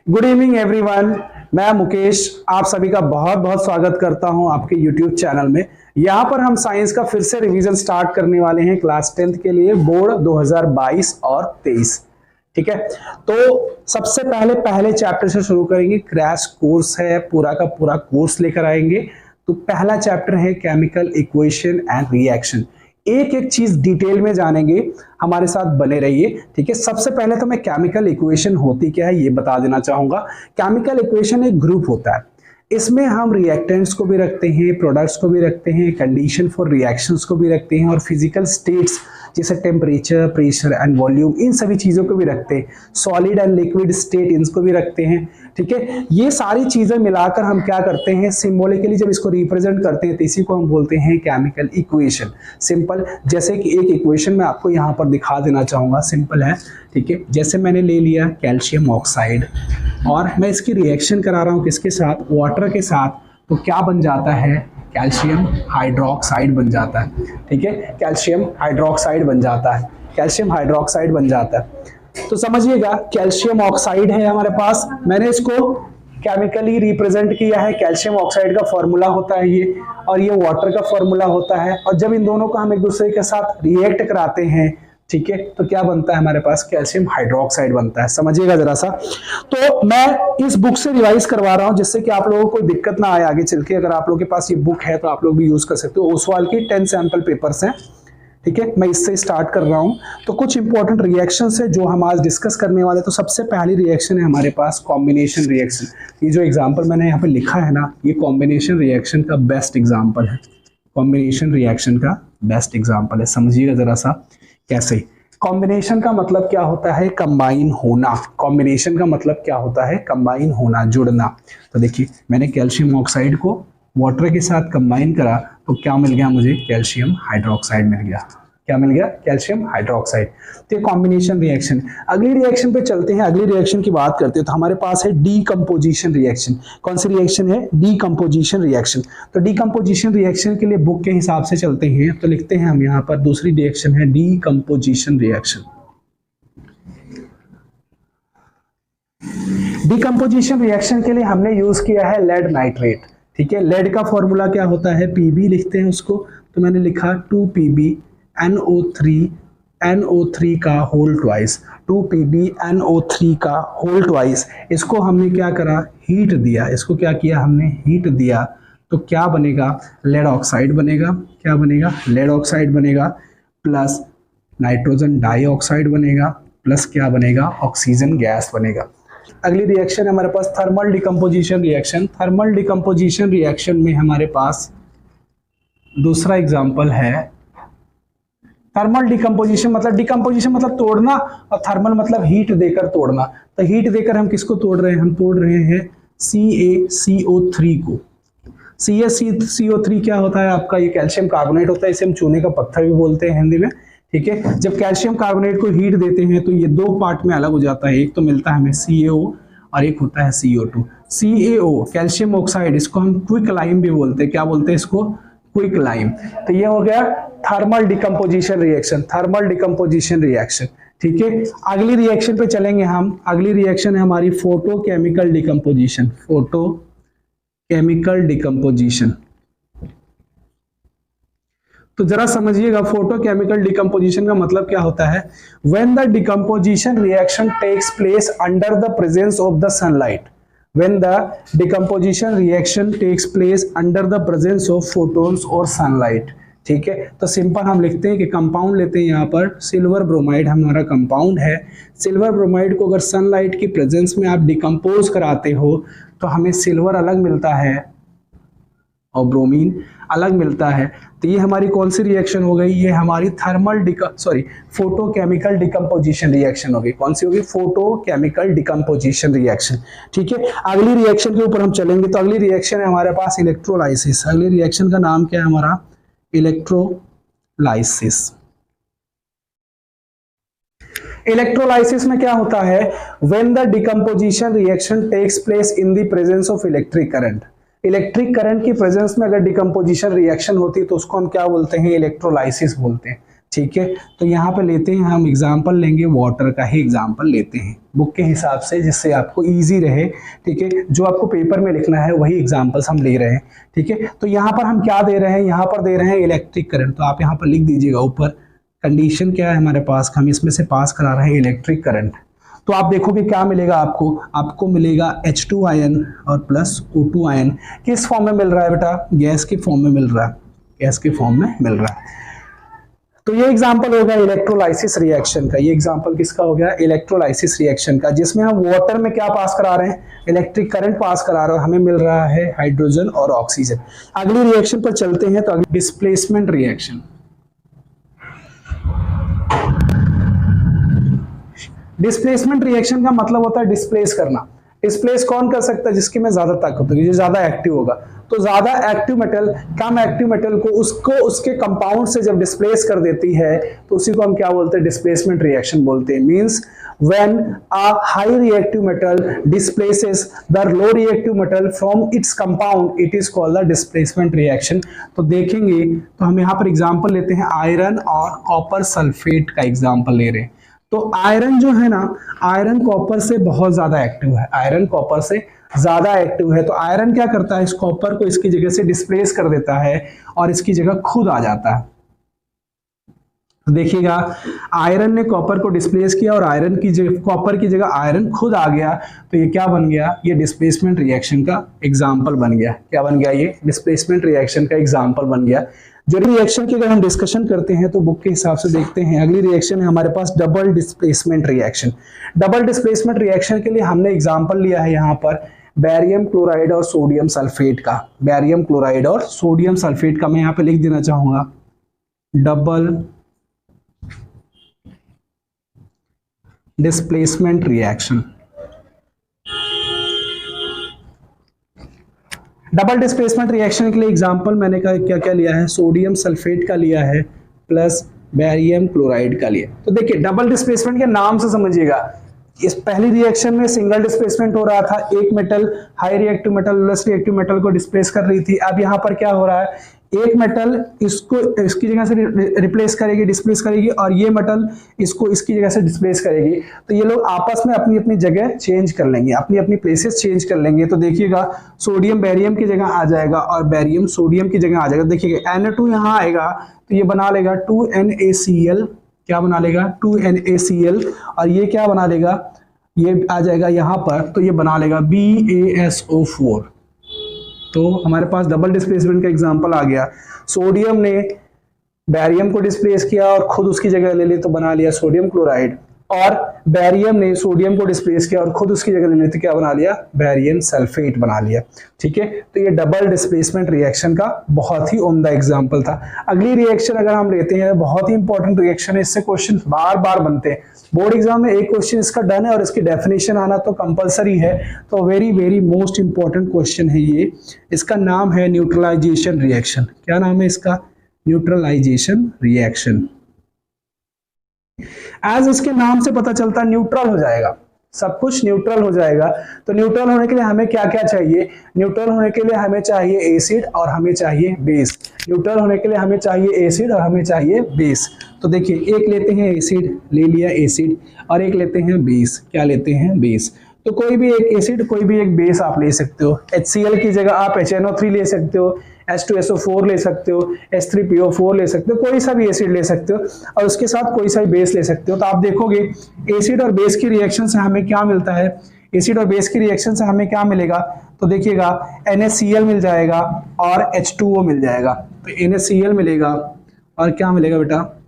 Good evening everyone. मैं मुकेश आप सभी का बहुत बहुत स्वागत करता हूं आपके यूट्यूब चैनल में। यहां पर हम साइंस का फिर से रिवीजन स्टार्ट करने वाले हैं क्लास 10th के लिए, बोर्ड 2022 और 23। ठीक है, तो सबसे पहले चैप्टर से शुरू करेंगे। क्रैश कोर्स है, पूरा का पूरा कोर्स लेकर आएंगे। तो पहला चैप्टर है केमिकल इक्वेशन एंड रिएक्शन। एक एक चीज डिटेल में जानेंगे, हमारे साथ बने रहिए। ठीक है, सबसे पहले तो मैं केमिकल इक्वेशन होती क्या है ये बता देना चाहूंगा। केमिकल इक्वेशन एक ग्रुप होता है, इसमें हम रिएक्टेंट्स को भी रखते हैं, प्रोडक्ट्स को भी रखते हैं, कंडीशन फॉर रिएक्शंस को भी रखते हैं और फिजिकल स्टेट्स जैसे टेम्परेचर, प्रेशर एंड वॉल्यूम, इन सभी चीजों को भी रखते हैं। सॉलिड एंड लिक्विड स्टेट इनको भी रखते हैं। ठीक है, ये सारी चीजें मिलाकर हम क्या करते हैं, सिंबॉलिकली जब इसको रिप्रेजेंट करते हैं तो इसी को हम बोलते हैं केमिकल इक्वेशन। सिंपल, जैसे कि एक इक्वेशन मैं आपको यहाँ पर दिखा देना चाहूंगा, सिंपल है। ठीक है, जैसे मैंने ले लिया कैल्शियम ऑक्साइड और मैं इसकी रिएक्शन करा रहा हूँ किसके साथ, वाटर के साथ, तो क्या बन जाता है, कैल्शियम हाइड्रोक्साइड बन जाता है। ठीक है, कैल्शियम हाइड्रोक्साइड बन जाता है, कैल्शियम हाइड्रोक्साइड बन जाता है। तो समझिएगा, कैल्शियम ऑक्साइड है हमारे पास, मैंने इसको केमिकली रिप्रेजेंट किया है। कैल्शियम ऑक्साइड का फॉर्मूला होता है ये, और ये वाटर का फॉर्मूला होता है। और जब इन दोनों को हम एक दूसरे के साथ रिएक्ट कराते हैं, ठीक है, तो क्या बनता है हमारे पास, कैल्शियम हाइड्रोक्साइड बनता है। समझिएगा जरा सा। तो मैं इस बुक से रिवाइज करवा रहा हूं जिससे कि आप लोगों को दिक्कत ना आए आगे चल के। अगर आप लोगों के पास ये बुक है तो आप लोग भी यूज कर सकते हो। ओसवाल की 10 सैंपल पेपर्स हैं। ठीक है, मैं इससे स्टार्ट कर रहा हूं। तो कुछ इंपॉर्टेंट रिएक्शन है जो हम आज डिस्कस करने वाले। तो सबसे पहली रिएक्शन है हमारे पास कॉम्बिनेशन रिएक्शन। ये जो एग्जाम्पल मैंने यहाँ पे लिखा है ना, ये कॉम्बिनेशन रिएक्शन का बेस्ट एग्जाम्पल है। कॉम्बिनेशन रिएक्शन का बेस्ट एग्जाम्पल है। समझिएगा जरा सा कैसे। कॉम्बिनेशन का मतलब क्या होता है, कंबाइन होना। कॉम्बिनेशन का मतलब क्या होता है, कंबाइन होना, जुड़ना। तो देखिए, मैंने कैल्शियम ऑक्साइड को वाटर के साथ कंबाइन करा तो क्या मिल गया मुझे, कैल्शियम हाइड्रोक्साइड मिल गया। क्या मिल गया, कैल्शियम हाइड्रोक्साइड। तो ये कॉम्बिनेशन रिएक्शन। अगली रिएक्शन पे चलते हैं। अगली रिएक्शन की बात करते हैं तो हमारे पास है डीकंपोजिशन रिएक्शन। कौन सी रिएक्शन है, डीकंपोजिशन रिएक्शन। तो डीकंपोजिशन रिएक्शन के लिए बुक के हिसाब से चलते हैं तो लिखते हैं हम यहाँ पर, दूसरी रिएक्शन है डीकंपोजिशन रिएक्शन। डीकंपोजिशन रिएक्शन के लिए हमने यूज किया है लेड नाइट्रेट। ठीक है, लेड का फॉर्मूला क्या होता है, पीबी लिखते हैं उसको। तो मैंने लिखा 2pb NO3 का होल ट्वाइस, 2pb NO3 का होल ट्वाइस। इसको हमने क्या करा, हीट दिया। इसको क्या किया हमने, हीट दिया। तो क्या बनेगा, लेड ऑक्साइड बनेगा। क्या बनेगा, लेड ऑक्साइड बनेगा, प्लस नाइट्रोजन डाइऑक्साइड बनेगा, प्लस क्या बनेगा, ऑक्सीजन गैस बनेगा। अगली रिएक्शन है हमारे पास thermal decomposition reaction. Thermal decomposition reaction में हमारे पास दूसरा एग्जांपल है थर्मल डिकम्पोजिशन। मतलब डिकम्पोजिशन मतलब तोड़ना, और थर्मल मतलब हीट देकर तोड़ना। तो हीट देकर हम किसको तोड़ रहे हैं, हम तोड़ रहे हैं CaCO3 को। CaCO3 क्या होता है आपका, ये कैल्शियम कार्बोनेट होता है। इसे हम चूने का पत्थर भी बोलते हैं हिंदी में। ठीक है, जब कैल्शियम कार्बोनेट को हीट देते हैं तो ये दो पार्ट में अलग हो जाता है। एक तो मिलता है हमें CaO और एक होता है CO2। CaO कैल्शियम ऑक्साइड, इसको हम क्विक लाइम भी बोलते हैं। क्या बोलते हैं इसको, क्विक लाइम। तो ये हो गया thermal decomposition reaction, thermal decomposition reaction. ठीक है, अगली रिएक्शन पे चलेंगे हम। अगली रिएक्शन है हमारी फोटोकेमिकल डिकम्पोजिशन। Photochemical decomposition. तो जरा समझिएगा, फोटोकेमिकल डिकम्पोजिशन का मतलब क्या होता है, when the decomposition reaction takes place under the presence of the sunlight. When the decomposition reaction takes place under the presence of photons और sunlight। ठीक है, तो सिंपल हम लिखते हैं कि कंपाउंड लेते हैं यहाँ पर, सिल्वर ब्रोमाइड हमारा कंपाउंड है। सिल्वर ब्रोमाइड को अगर सनलाइट की प्रेजेंस में आप डिकम्पोज कराते हो तो हमें सिल्वर अलग मिलता है और ब्रोमीन अलग मिलता है। तो ये हमारी कौन सी रिएक्शन हो गई, ये हमारी फोटोकेमिकल डिकम्पोजिशन रिएक्शन हो गई। कौन सी होगी, फोटोकेमिकल डिकम्पोजिशन रिएक्शन। ठीक है, अगली रिएक्शन के ऊपर हम चलेंगे। तो अगली रिएक्शन है हमारे पास इलेक्ट्रोलाइसिस। अगली रिएक्शन का नाम क्या है हमारा, इलेक्ट्रोलाइसिस। इलेक्ट्रोलाइसिस में क्या होता है, when the decomposition reaction takes place in the presence of electric current. Electric current की प्रेजेंस में अगर डिकम्पोजिशन रिएक्शन होती है तो उसको हम क्या बोलते हैं, इलेक्ट्रोलाइसिस बोलते हैं। ठीक है। तो यहाँ पे लेते हैं हम एग्जाम्पल लेंगे, वाटर का ही एग्जाम्पल लेते हैं बुक के हिसाब से, जिससे आपको इजी रहे, ठीक है। जो आपको पेपर में लिखना है वही एग्जाम्पल्स हम ले रहे हैं, ठीक है। तो यहाँ पर हम क्या दे रहे हैं, यहाँ पर दे रहे हैं इलेक्ट्रिक करंट। तो आप यहाँ पर लिख दीजिएगा ऊपर कंडीशन क्या है हमारे पास, हम इसमें से पास करा रहे हैं इलेक्ट्रिक करंट। तो आप देखोगे क्या मिलेगा आपको मिलेगा H2 आयन और प्लस O2 आयन। किस फॉर्म में मिल रहा है बेटा, गैस के फॉर्म में मिल रहा है, गैस के फॉर्म में मिल रहा है। तो ये एग्जांपल हो गया इलेक्ट्रोलाइसिस रिएक्शन का। ये एग्जांपल किसका हो गया, इलेक्ट्रोलाइसिस रिएक्शन का, जिसमें हम वाटर में क्या पास करा रहे हैं, इलेक्ट्रिक करंट पास करा रहे हैं, हमें मिल रहा है हाइड्रोजन और ऑक्सीजन। अगली रिएक्शन पर चलते हैं। तो अगली डिस्प्लेसमेंट रिएक्शन। डिस्प्लेसमेंट रिएक्शन का मतलब होता है डिस्प्लेस करना। डिस्प्लेस कौन कर सकता है, जिसकी में ज्यादा ताकत होगी, जो ज्यादा एक्टिव होगा। तो ज्यादा एक्टिव मेटल कम एक्टिव मेटल को उसके कंपाउंड से जब डिस्प्लेस कर देती है तो उसी को हम क्या बोलते हैं, डिस्प्लेसमेंट रिएक्शन बोलते हैं। Means when a high reactive metal displaces the low reactive metal from its compound, it is called the displacement reaction. तो देखेंगे तो हम यहाँ पर एग्जाम्पल लेते हैं आयरन और कॉपर सल्फेट का एग्जाम्पल ले रहे हैं। तो आयरन जो है ना, आयरन कॉपर से बहुत ज्यादा एक्टिव है, आयरन कॉपर से ज्यादा एक्टिव है। तो आयरन क्या करता है, इस कॉपर को इसकी जगह से डिस्प्लेस कर देता है और इसकी जगह खुद आ जाता है। तो देखिएगा आयरन ने कॉपर को डिस्प्लेस किया और आयरन की जगह, कॉपर की जगह आयरन खुद आ गया। तो ये क्या बन गया, ये डिस्प्लेसमेंट रिएक्शन का एग्जाम्पल बन गया। क्या बन गया, ये डिस्प्लेसमेंट रिएक्शन का एग्जाम्पल बन गया। जो रिएक्शन की अगर हम डिस्कशन करते हैं तो बुक के हिसाब से देखते हैं। अगली रिएक्शन है हमारे पास double displacement reaction. Double displacement reaction के लिए हमने एग्जांपल लिया है यहाँ पर बेरियम क्लोराइड और सोडियम सल्फेट का। बेरियम क्लोराइड और सोडियम सल्फेट का मैं यहाँ पे लिख देना चाहूंगा double displacement reaction. Double displacement reaction के लिए एग्जांपल मैंने क्या क्या लिया है, सोडियम सल्फेट का लिया है प्लस बेरियम क्लोराइड का लिया। तो देखिए डबल डिस्प्लेसमेंट के नाम से समझिएगा, इस पहली रिएक्शन में सिंगल डिस्प्लेसमेंट हो रहा था, एक metal high reactive metal less reactive metal को डिस्प्लेस कर रही थी। अब यहाँ पर क्या हो रहा है, एक मेटल इसको इसकी जगह से रिप्लेस करेगी, डिस्प्लेस करेगी, और ये मेटल इसको इसकी जगह से डिस्प्लेस करेगी। तो ये लोग आपस में अपनी अपनी जगह चेंज कर लेंगे, अपनी अपनी प्लेसेस चेंज कर लेंगे। तो देखिएगा सोडियम बेरियम की जगह आ जाएगा और बेरियम सोडियम की जगह आ जाएगा। देखिएगा Na2 यहाँ आएगा तो ये बना लेगा 2NaCl। क्या बना लेगा, 2NaCl। और ये क्या बना लेगा, ये आ जाएगा यहाँ पर तो ये बना लेगा BaSO4। तो हमारे पास डबल डिस्प्लेसमेंट का एग्जांपल आ गया। सोडियम ने बेरियम को डिस्प्लेस किया और खुद उसकी जगह ले ली तो बना लिया सोडियम क्लोराइड, और बेरियम ने सोडियम को डिस्प्लेस किया और खुद उसकी जगह ले ली तो क्या बना लिया, बेरियम सल्फेट बना लिया। ठीक है, तो ये डबल डिस्प्लेसमेंट रिएक्शन का बहुत ही उम्दा एग्जांपल था। अगली रिएक्शन अगर हम लेते हैं, बहुत ही इंपॉर्टेंट रिएक्शन है, इससे क्वेश्चन बार बार बनते हैं। बोर्ड एग्जाम में एक क्वेश्चन इसका डन है और इसकी डेफिनेशन आना तो कंपलसरी है। तो very very most important question है ये। इसका नाम है न्यूट्रलाइजेशन रिएक्शन। क्या नाम है इसका, न्यूट्रलाइजेशन रिएक्शन। एज इसके नाम से पता चलता है न्यूट्रल हो जाएगा, सब कुछ न्यूट्रल हो जाएगा। तो न्यूट्रल होने के लिए हमें क्या क्या चाहिए, न्यूट्रल होने के लिए हमें चाहिए एसिड और हमें चाहिए बेस। न्यूट्रल होने के लिए हमें चाहिए एसिड और हमें चाहिए बेस। तो देखिए एक लेते हैं एसिड, ले लिया एसिड, और एक लेते हैं बेस। क्या लेते हैं, बेस। तो कोई भी एक एसिड कोई भी एक बेस आप ले सकते हो। HCl की जगह आप HNO3 ले सकते हो, H2SO4 ले सकते हो, H3PO4 ले सकते हो, कोई सा भी एसिड ले सकते हो और उसके साथ कोई सा भी बेस ले सकते हो। तो आप देखोगे एसिड और बेस की रिएक्शन से हमें क्या मिलता है, एसिड और बेस की रिएक्शन से हमें क्या मिलेगा, तो देखिएगा NaCl मिल जाएगा और H2O मिल जाएगा। तो NaCl मिलेगा और क्या मिलेगा बेटा,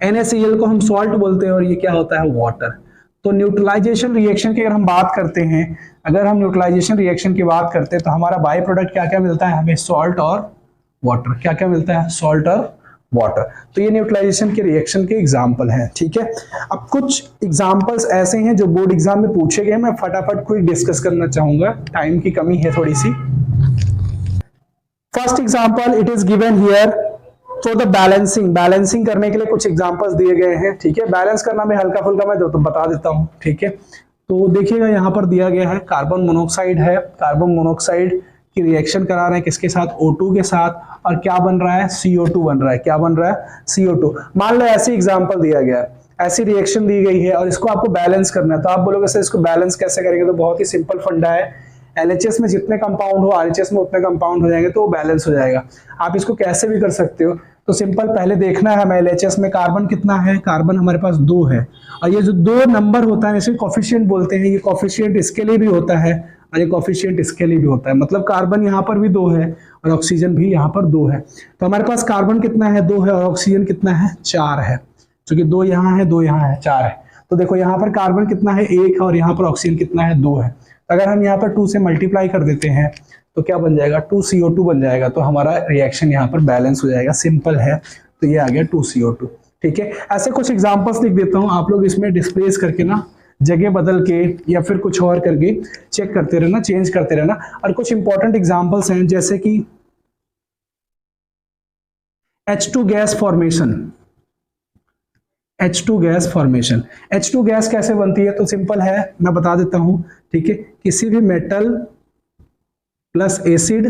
NaCl को हम सॉल्ट बोलते हैं और ये क्या होता है, वाटर। तो न्यूट्रलाइजेशन रिएक्शन की अगर हम बात करते हैं, अगर हम न्यूट्रलाइजेशन रिएक्शन की बात करते हैं तो हमारा बाय प्रोडक्ट क्या क्या मिलता है हमें, सॉल्ट और वाटर। क्या क्या मिलता है, सॉल्ट और वाटर। तो ये न्यूट्रलाइजेशन के रिएक्शन के एग्जांपल हैं। ठीक है, अब कुछ एग्जांपल्स ऐसे हैं जो बोर्ड एग्जाम में पूछे गए, मैं फटाफट क्विक डिस्कस करना चाहूंगा, टाइम की कमी है थोड़ी सी। First example it is given here तो द बैलेंसिंग करने के लिए कुछ एग्जांपल्स दिए गए हैं। ठीक है, बैलेंस करना मैं हल्का फुल्का मैं तो बता देता हूं। ठीक है, तो देखिएगा यहाँ पर दिया गया है कार्बन मोनोऑक्साइड है, कार्बन मोनोऑक्साइड कि रिएक्शन करा रहे हैं किसके साथ, O2 के साथ, और क्या बन रहा है, CO2 बन रहा है। क्या बन रहा है, CO2। मान लो ऐसी एग्जांपल दिया गया है, ऐसी रिएक्शन दी गई है और इसको आपको बैलेंस करना है, तो आप बोलोगे सर इसको बैलेंस कैसे करेंगे, तो बहुत ही सिंपल फंडा है, LHS में जितने कंपाउंड हो RHS में उतने कंपाउंड हो जाएंगे, तो वो बैलेंस हो जाएगा। आप इसको कैसे भी कर सकते हो, तो सिंपल पहले देखना है हमें LHS में कार्बन कितना है, कार्बन हमारे पास 2 है, और ये जो 2 नंबर होता है इसे कोफिशिएंट बोलते हैं, ये कोफिशिएंट इसके लिए भी होता है और ये कोफिशिएंट इसके लिए भी होता है, मतलब कार्बन यहाँ पर भी 2 है और ऑक्सीजन भी यहाँ पर 2 है। तो हमारे पास कार्बन कितना है, 2 है, और ऑक्सीजन कितना है, 4 है, क्योंकि 2 यहाँ है, 2 यहाँ है, 4 है। तो देखो यहाँ पर कार्बन कितना है, 1 है, और यहाँ पर ऑक्सीजन कितना है, 2 है। अगर हम यहाँ पर 2 से मल्टीप्लाई कर देते हैं तो क्या बन जाएगा, 2CO2 बन जाएगा, तो हमारा रिएक्शन यहाँ पर बैलेंस हो जाएगा, सिंपल है। तो ये आ गया 2CO2। ठीक है, ऐसे कुछ एग्जांपल्स लिख देता हूँ, आप लोग इसमें डिस्प्लेस करके ना जगह बदल के या फिर कुछ और करके चेक करते रहना, चेंज करते रहना। और कुछ इंपॉर्टेंट एग्जांपल्स हैं जैसे कि H2 gas formation. H2 gas formation, H2 gas कैसे बनती है, तो सिंपल है, मैं बता देता हूं। ठीक है, किसी भी मेटल प्लस एसिड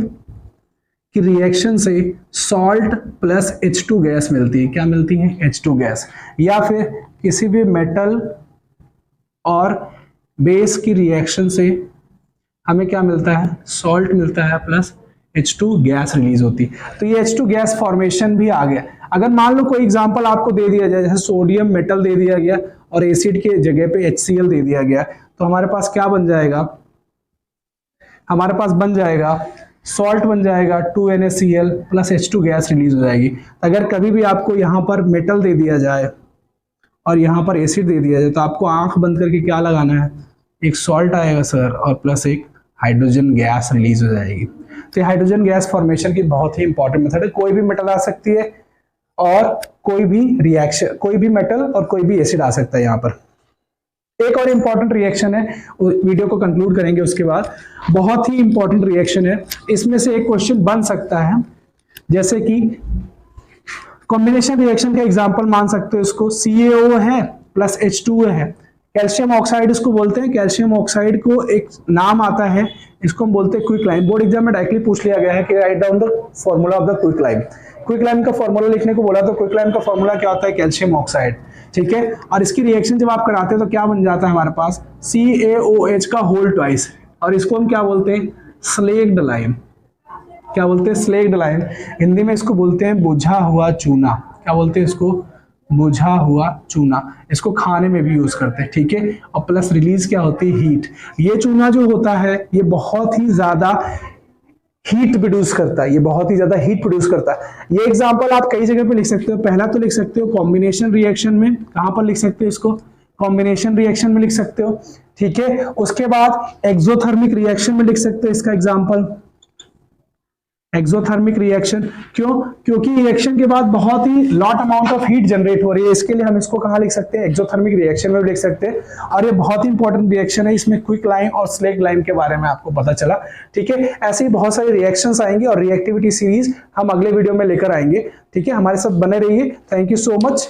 की रिएक्शन से सॉल्ट प्लस H2 गैस मिलती है। क्या मिलती है, H2 गैस। या फिर किसी भी मेटल और बेस की रिएक्शन से हमें क्या मिलता है, सॉल्ट मिलता है प्लस H2 गैस रिलीज होती है। तो ये H2 गैस फॉर्मेशन भी आ गया। अगर मान लो कोई एग्जांपल आपको दे दिया जाए, जैसे सोडियम मेटल दे दिया गया और एसिड के जगह पे HCl दे दिया गया, तो हमारे पास क्या बन जाएगा, हमारे पास बन जाएगा सॉल्ट बन जाएगा 2NaCl plus H2 gas release हो जाएगी। अगर कभी भी आपको यहाँ पर मेटल दे दिया जाए और यहाँ पर एसिड दे दिया जाए, तो आपको आंख बंद करके क्या लगाना है, एक सॉल्ट आएगा सर और प्लस एक हाइड्रोजन गैस रिलीज हो जाएगी। तो हाइड्रोजन गैस फॉर्मेशन की बहुत ही इंपॉर्टेंट मेथड है। कोई भी मेटल आ सकती है और कोई भी रिएक्शन, कोई भी मेटल और कोई भी एसिड आ सकता है यहाँ पर। एक और इंपॉर्टेंट रिएक्शन है, वीडियो को कंक्लूड करेंगे उसके बाद, बहुत ही इंपॉर्टेंट रिएक्शन है, इसमें से एक क्वेश्चन बन सकता है, जैसे कि कॉम्बिनेशन रिएक्शन का एग्जांपल मान सकते हो इसको, CaO है प्लस H2O है, कैल्शियम ऑक्साइड इसको बोलते हैं। कैल्शियम ऑक्साइड को एक नाम आता है, इसको हम बोलते हैं क्विकलाइम। बोर्ड एग्जाम में डायरेक्टली पूछ लिया गया है कि write down the formula of the quicklime. Quicklime का फॉर्मूला लिखने को बोला, तो क्विकलाइम का फॉर्मूला क्या होता है, कैल्शियम ऑक्साइड। ठीक है, और इसकी रिएक्शन जब आप कराते हैं तो क्या बन जाता है हमारे पास, CaOH का होल ट्वाइस, और इसको हम क्या बोलते हैं, स्लेग्ड लाइम। क्या बोलते हैं, स्लेग्ड लाइम। हिंदी में इसको बोलते हैं बुझा हुआ चूना। क्या बोलते हैं इसको, बुझा हुआ चूना। इसको खाने में भी यूज करते हैं। ठीक है, और प्लस रिलीज क्या होती है, हीट। ये चूना जो होता है ये बहुत ही ज्यादा हीट प्रोड्यूस करता है, ये बहुत ही ज्यादा हीट प्रोड्यूस करता है। ये एग्जांपल आप कई जगह पे लिख सकते हो। पहला तो लिख सकते हो कॉम्बिनेशन रिएक्शन में, कहां पर लिख सकते हो इसको, कॉम्बिनेशन रिएक्शन में लिख सकते हो। ठीक है, उसके बाद एक्सोथर्मिक रिएक्शन में लिख सकते हो इसका एग्जांपल, एक्सोथर्मिक रिएक्शन। क्यों, क्योंकि रिएक्शन के बाद बहुत ही lot amount of heat generate हो रही है, इसके लिए हम इसको कहां लिख सकते हैं, एक्सोथर्मिक रिएक्शन में भी लिख सकते हैं। और ये बहुत ही इंपॉर्टेंट रिएक्शन है, इसमें क्विक लाइम और स्लेग्ड लाइम के बारे में आपको पता चला। ठीक है, ऐसे ही बहुत सारे रिएक्शंस आएंगे और रिएक्टिविटी सीरीज हम अगले वीडियो में लेकर आएंगे। ठीक है, हमारे साथ बने रहिए। Thank you so much.